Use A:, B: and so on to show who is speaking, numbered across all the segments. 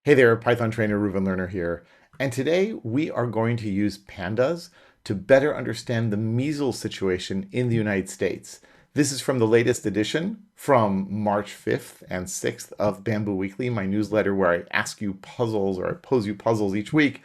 A: Hey there, Python trainer Reuven Lerner here. And today we are going to use pandas to better understand the measles situation in the United States. This is from the latest edition from March 5th and 6th of Bamboo Weekly, my newsletter where I ask you puzzles or I pose you puzzles each week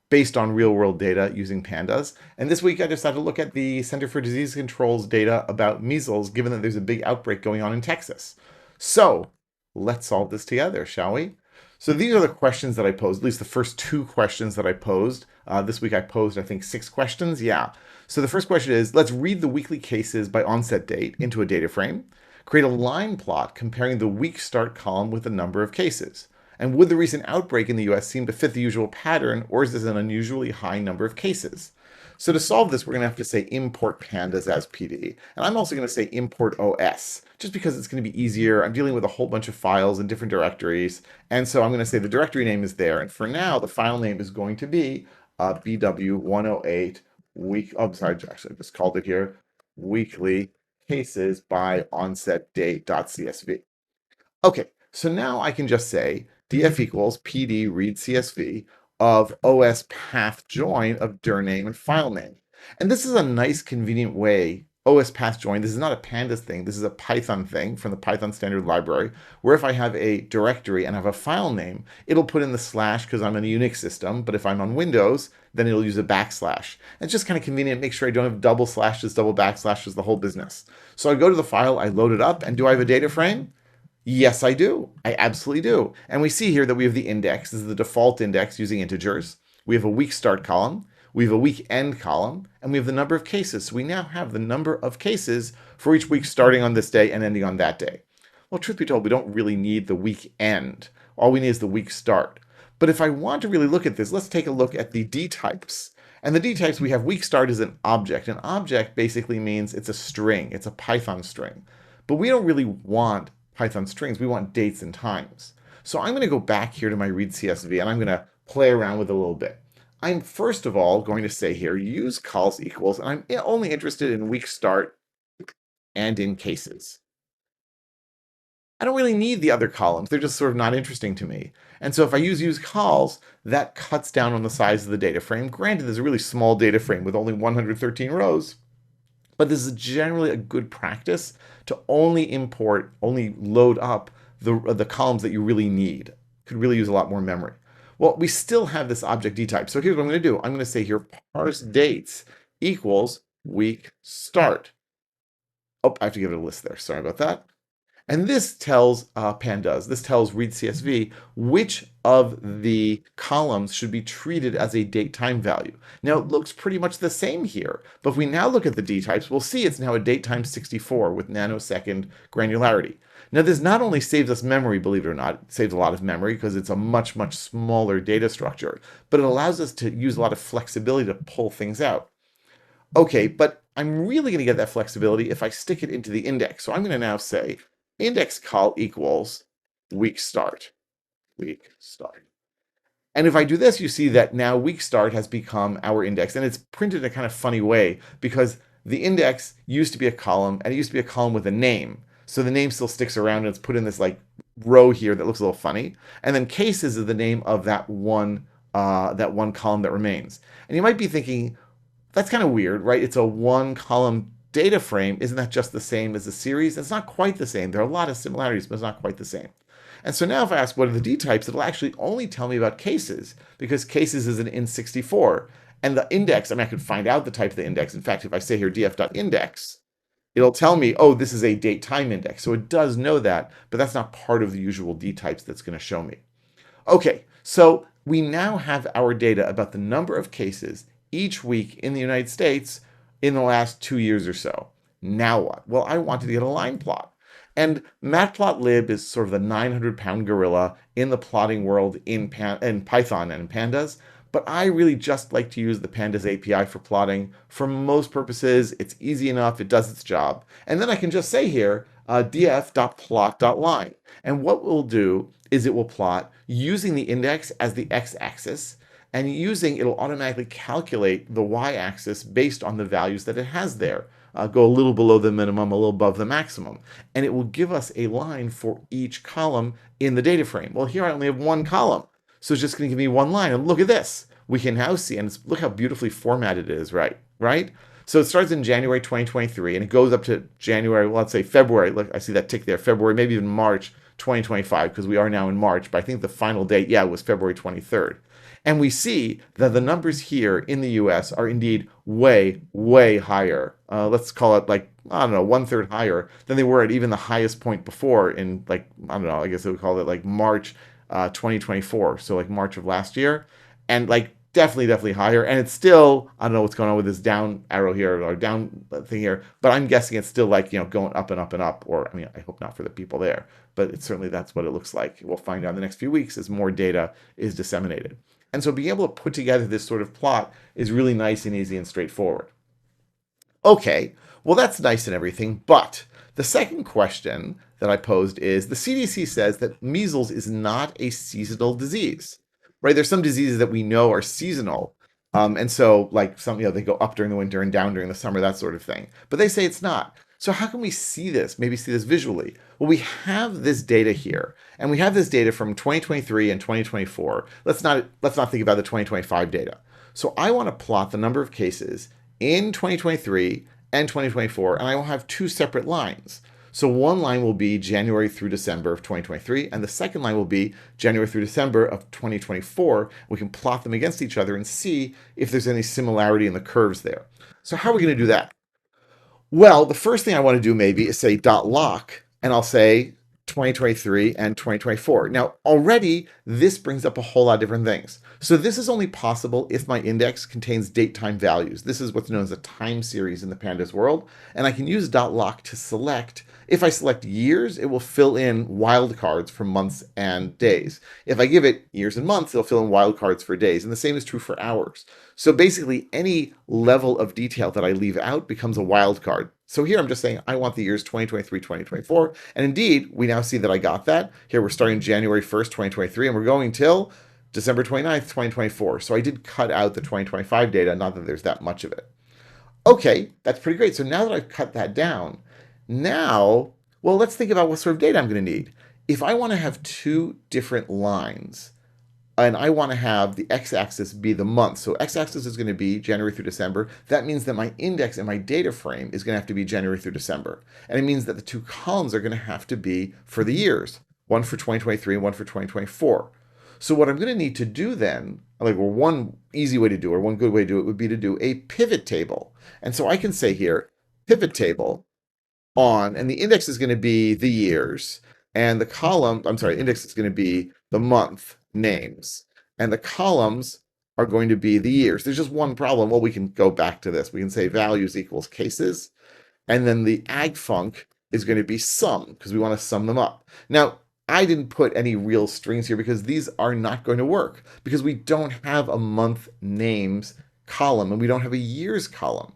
A: based on real world data using pandas. And this week I decided to look at the Center for Disease Control's data about measles, given that there's a big outbreak going on in Texas. So let's solve this together, shall we? So these are the questions that I posed, at least the first two questions that I posed. This week I posed, I think, 6 questions. Yeah. So the first question is, let's read the weekly cases by onset date into a data frame, create a line plot comparing the week start column with the number of cases. And would the recent outbreak in the US seem to fit the usual pattern, or is this an unusually high number of cases? So to solve this, we're going to have to say import pandas as PD. And I'm also going to say import OS, just because it's going to be easier. I'm dealing with a whole bunch of files in different directories. And so I'm going to say the directory name is there. And for now, the file name is going to be BW108 week. Oh, sorry, actually, I just called it here. Weekly cases by onset date.csv. Okay, so now I can just say df equals pd read csv of os path join of dir name and file name. And this is a nice convenient way, os path join, this is not a pandas thing, this is a Python thing from the Python standard library, where if I have a directory and have a file name, it'll put in the slash because I'm in a Unix system, but if I'm on Windows, then it'll use a backslash. And it's just kind of convenient, make sure I don't have double slashes, double backslashes, the whole business. So I go to the file, I load it up, and do I have a data frame? Yes, I do. I absolutely do. And we see here that we have the index. This is the default index using integers. We have a week start column. We have a week end column. And we have the number of cases. So we now have the number of cases for each week starting on this day and ending on that day. Well, truth be told, we don't really need the week end. All we need is the week start. But if I want to really look at this, let's take a look at the D types. And the D types, we have week start as an object. An object basically means it's a string. It's a Python string. But we don't really want Python strings, we want dates and times. So I'm going to go back here to my read CSV and I'm going to play around with it a little bit. I'm first of all going to say here, use calls equals, and I'm only interested in week start and in cases. I don't really need the other columns. They're just sort of not interesting to me. And so if I use calls, that cuts down on the size of the data frame. Granted, there's a really small data frame with only 113 rows, but this is generally a good practice to only load up the columns that you really need. Could really use a lot more memory. Well, we still have this object D type. So here's what I'm going to do. I'm going to say here parse dates equals week start. Oh, I have to give it a list there. Sorry about that. And this tells pandas, this tells read CSV, which of the columns should be treated as a date time value. Now it looks pretty much the same here, but if we now look at the D types, we'll see it's now a date time 64 with nanosecond granularity. Now this not only saves us memory, believe it or not, it saves a lot of memory because it's a much, much smaller data structure, but it allows us to use a lot of flexibility to pull things out. Okay, but I'm really going to get that flexibility if I stick it into the index. So I'm going to now say index call equals week start. And if I do this, you see that now week start has become our index, and it's printed in a kind of funny way because the index used to be a column, and it used to be a column with a name. So the name still sticks around, and it's put in this like row here that looks a little funny. And then cases is the name of that one column that remains. And you might be thinking, that's kind of weird, right? It's a one column data frame. Isn't that just the same as the series? It's not quite the same. There are a lot of similarities, but it's not quite the same. And so now if I ask what are the D types, it'll actually only tell me about cases because cases is an int64. And the index, I mean, I could find out the type of the index. In fact, if I say here df.index, it'll tell me, oh, this is a date time index. So it does know that, but that's not part of the usual D types that's going to show me. Okay, so we now have our data about the number of cases each week in the United States in the last 2 years or so. Now what? Well, I wanted to get a line plot. And matplotlib is sort of the 900-pound gorilla in the plotting world in Python and Pandas, but I really just like to use the Pandas API for plotting. For most purposes, it's easy enough, it does its job. And then I can just say here, df.plot.line. And what we'll do is it will plot using the index as the x-axis, and it'll automatically calculate the y-axis based on the values that it has there. Go a little below the minimum, a little above the maximum. And it will give us a line for each column in the data frame. Well, here I only have one column. So it's just going to give me one line. And look at this. We can now see, and look how beautifully formatted it is, right? Right? So it starts in January 2023 and it goes up to January, well, let's say February. Look, I see that tick there, February, maybe even March 2025, because we are now in March. But I think the final date, yeah, was February 23rd. And we see that the numbers here in the US are indeed way, way higher. Let's call it like, I don't know, one third higher than they were at even the highest point before in like, I don't know, I guess they would call it like March 2024. So like March of last year. And like definitely higher. And it's still, I don't know what's going on with this down arrow here or down thing here, but I'm guessing it's still like, going up and up and up. Or, I mean, I hope not for the people there, but it's certainly that's what it looks like. We'll find out in the next few weeks as more data is disseminated. And so being able to put together this sort of plot is really nice and easy and straightforward. Okay, well, that's nice and everything, but the second question that I posed is the CDC says that measles is not a seasonal disease, right? There's some diseases that we know are seasonal. And so, like some, they go up during the winter and down during the summer, that sort of thing. But they say it's not. So how can we see this? Maybe see this visually. Well, we have this data here, and we have this data from 2023 and 2024. Let's not think about the 2025 data. So I want to plot the number of cases in 2023 and 2024, and I will have two separate lines. So one line will be January through December of 2023, and the second line will be January through December of 2024. We can plot them against each other and see if there's any similarity in the curves there. So how are we going to do that? Well, the first thing I want to do maybe is say dot lock, and I'll say 2023 and 2024. Now, already this brings up a whole lot of different things. So this is only possible if my index contains date time values. This is what's known as a time series in the pandas world. And I can use dot lock to select. If I select years, it will fill in wildcards for months and days. If I give it years and months, it'll fill in wildcards for days. And the same is true for hours. So basically, any level of detail that I leave out becomes a wildcard. So here I'm just saying I want the years 2023, 2024. And indeed, we now see that I got that. Here we're starting January 1st, 2023, and we're going till December 29th, 2024. So I did cut out the 2025 data, not that there's that much of it. Okay, that's pretty great. So now that I've cut that down, now, well, let's think about what sort of data I'm going to need. If I want to have two different lines, and I want to have the x-axis be the month. So x-axis is going to be January through December. That means that my index in my data frame is going to have to be January through December. And it means that the two columns are going to have to be for the years, one for 2023 and one for 2024. So what I'm going to need to do then, like one easy way to do it, or one good way to do it would be to do a pivot table. And so I can say here, pivot table on, and the index is going to be the years, and the column, index is going to be the month names, and the columns are going to be the years. There's just one problem. Well, we can go back to this. We can say values equals cases, and then the agfunc is going to be sum, because we want to sum them up. Now, I didn't put any real strings here because these are not going to work, because we don't have a month names column, and we don't have a years column.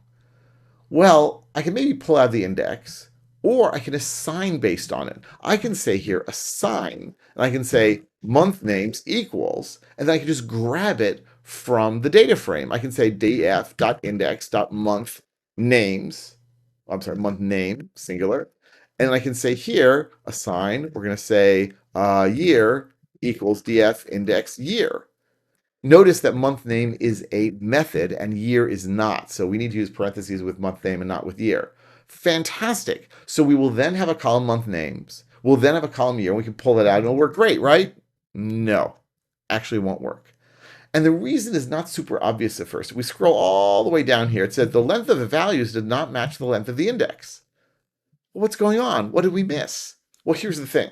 A: Well, I can maybe pull out the index, or I can assign based on it. I can say here assign, and I can say month names equals, and then I can just grab it from the data frame. I can say df.index.month names, month name, singular, and I can say here assign, we're going to say year equals df index year. Notice that month name is a method and year is not. So we need to use parentheses with month name and not with year. Fantastic. So we will then have a column month names. We'll then have a column year, and we can pull it out and it'll work great, right? No, actually won't work. And the reason is not super obvious at first. If we scroll all the way down here, it says the length of the values did not match the length of the index. Well, what's going on? What did we miss? Well, here's the thing.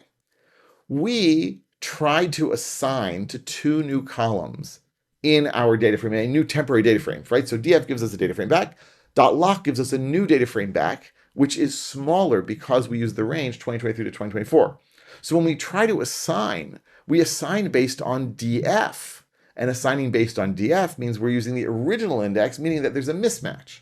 A: We tried to assign to two new columns in our data frame, a new temporary data frame, right? So df gives us a data frame back. .lock gives us a new data frame back, which is smaller because we use the range 2023 to 2024. So when we try to assign, we assign based on df. And assigning based on df means we're using the original index, meaning that there's a mismatch.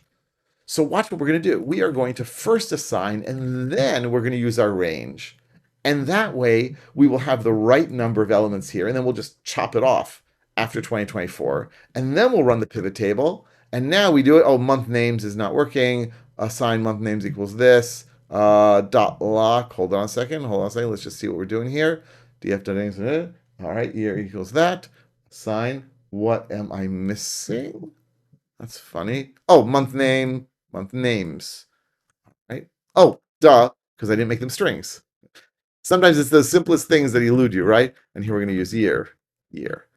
A: So watch what we're going to do. We are going to first assign, and then we're going to use our range. And that way, we will have the right number of elements here, and then we'll just chop it off after 2024. And then we'll run the pivot table. And now we do it. Oh, month names is not working. Assign month names equals this. .lock. Hold on a second. Let's just see what we're doing here. df.names. All right, year equals that. sign. What am I missing? That's funny. Oh, month name, month names, right? Oh, duh, because I didn't make them strings. Sometimes it's the simplest things that elude you, right? And here we're going to use year, year.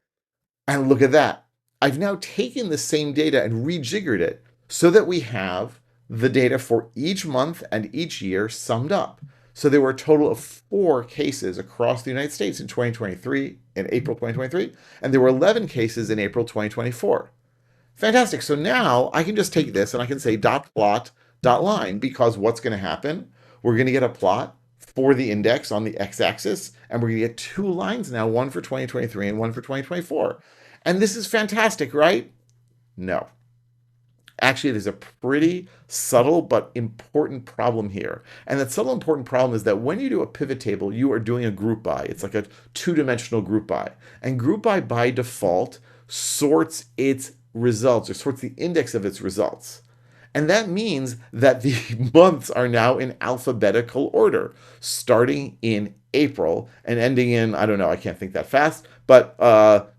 A: And look at that. I've now taken the same data and rejiggered it so that we have the data for each month and each year summed up. So there were a total of 4 cases across the United States in 2023, in April 2023, and there were 11 cases in April 2024. Fantastic. So now I can just take this and I can say dot plot dot line, because what's going to happen? We're going to get a plot for the index on the x-axis, and we're going to get 2 lines now, one for 2023 and one for 2024. And this is fantastic, right? No. Actually, there's a pretty subtle but important problem here. And that subtle important problem is that when you do a pivot table, you are doing a group by. It's like a 2-dimensional group by. And group by default sorts its results, or sorts the index of its results. And that means that the months are now in alphabetical order, starting in April and ending in, I don't know, I can't think that fast, but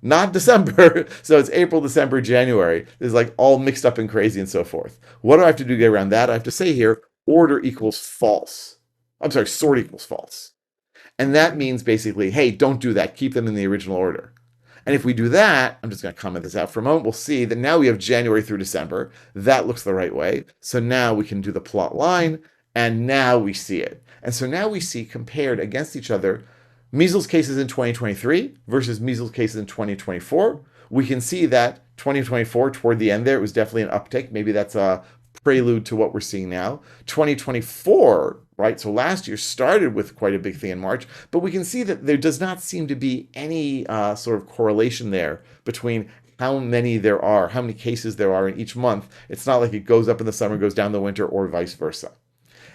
A: not December. So it's April, December, January. It's like all mixed up and crazy and so forth. What do I have to do to get around that? I have to say here, order equals false. I'm sorry, sort equals false. And that means basically, hey, don't do that. Keep them in the original order. And if we do that, I'm just going to comment this out for a moment, we'll see that now we have January through December. That looks the right way. So now we can do the plot line, and now we see it. And so now we see, compared against each other, measles cases in 2023 versus measles cases in 2024. We can see that 2024, toward the end there, it was definitely an uptick. Maybe that's a prelude to what we're seeing now. 2024, right? So last year started with quite a big thing in March, but we can see that there does not seem to be any sort of correlation there between how many there are, how many cases there are in each month. It's not like it goes up in the summer, goes down the winter, or vice versa.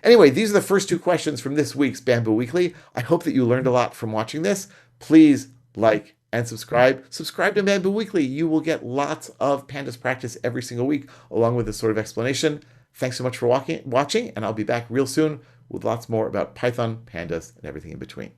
A: Anyway, these are the first 2 questions from this week's Bamboo Weekly. I hope that you learned a lot from watching this. Please like and subscribe. Subscribe to Bamboo Weekly. You will get lots of Pandas practice every single week, along with this sort of explanation. Thanks so much for watching, and I'll be back real soon with lots more about Python, Pandas, and everything in between.